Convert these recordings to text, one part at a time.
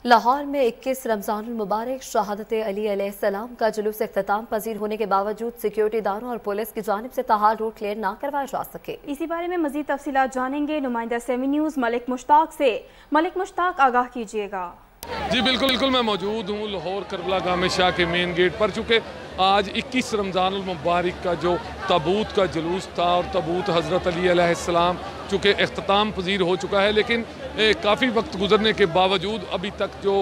लाहौर में 21 रमजानुल मुबारक शहादत अली अलैहिस्सलाम का जुलूस इख्तिताम पजीर होने के बावजूद सिक्योरिटी इदारों और पुलिस की जानिब से ताहाल रूट क्लियर न करवाया जा सके। इसी बारे में मजीद तफसीलात जानेंगे नुमाइंदा 7 न्यूज़ मलिक मुश्ताक से। मलिक मुश्ताक, आगाह कीजिएगा। जी बिल्कुल मैं मौजूद हूँ लाहौर करबला गामे शाह के मेन गेट पर। चूँकि आज 21 रमज़ानुल मुबारक का जो ताबूत का जुलूस था और ताबूत हज़रत अली अलैहिस्सलाम चूँकि इख्तिताम पजीर हो चुका है, लेकिन काफ़ी वक्त गुजरने के बावजूद अभी तक जो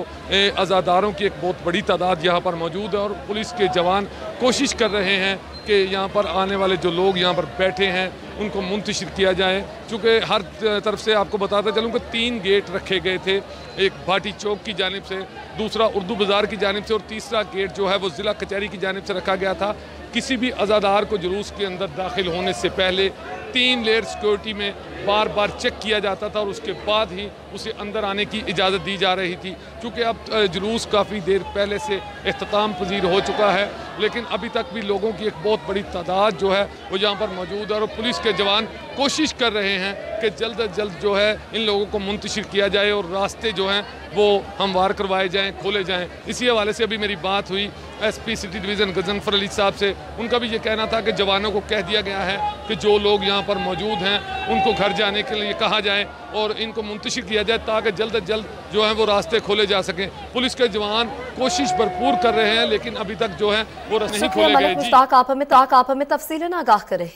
अज़ादारों की एक बहुत बड़ी तादाद यहाँ पर मौजूद है और पुलिस के जवान कोशिश कर रहे हैं कि यहाँ पर आने वाले जो लोग यहाँ पर बैठे हैं उनको मुंतशिर किया जाए। चूँकि हर तरफ से आपको बताता चलूँ कि 3 गेट रखे गए थे, एक भाटी चौक की जानिब से, दूसरा उर्दू बाज़ार की जानिब से और तीसरा गेट जो है वो ज़िला कचहरी की जानिब से रखा गया था। किसी भी अज़ादार को जुलूस के अंदर दाखिल होने से पहले 3 लेयर सिक्योरिटी में बार बार चेक किया जाता था और उसके बाद ही उसे अंदर आने की इजाज़त दी जा रही थी। चूँकि अब जुलूस काफ़ी देर पहले से इख्तिताम पजीर हो चुका है, लेकिन अभी तक भी लोगों की एक बहुत बड़ी तादाद जो है वो यहाँ पर मौजूद है और पुलिस के जवान कोशिश कर रहे हैं कि जल्द अज जल्द जो है इन लोगों को मुंतशिर किया जाए और रास्ते जो हैं वो हमवार करवाए जाएँ, खोले जाएँ। इसी हवाले से अभी मेरी बात हुई SP city division Ghazanfar Ali साहब से। उनका भी ये कहना था कि जवानों को कह दिया गया है कि जो लोग यहाँ पर मौजूद हैं उनको घर जाने के लिए कहा जाए और इनको मुंतशिर किया जाए ताकि जल्द अज जल्द जो है वो रास्ते खोले जा सकें। पुलिस के जवान कोशिश भरपूर कर रहे हैं, लेकिन अभी तक जो है वो रास्ते नहीं खोले गए। आप हमें तफसीलन आगाह कर रहे थे।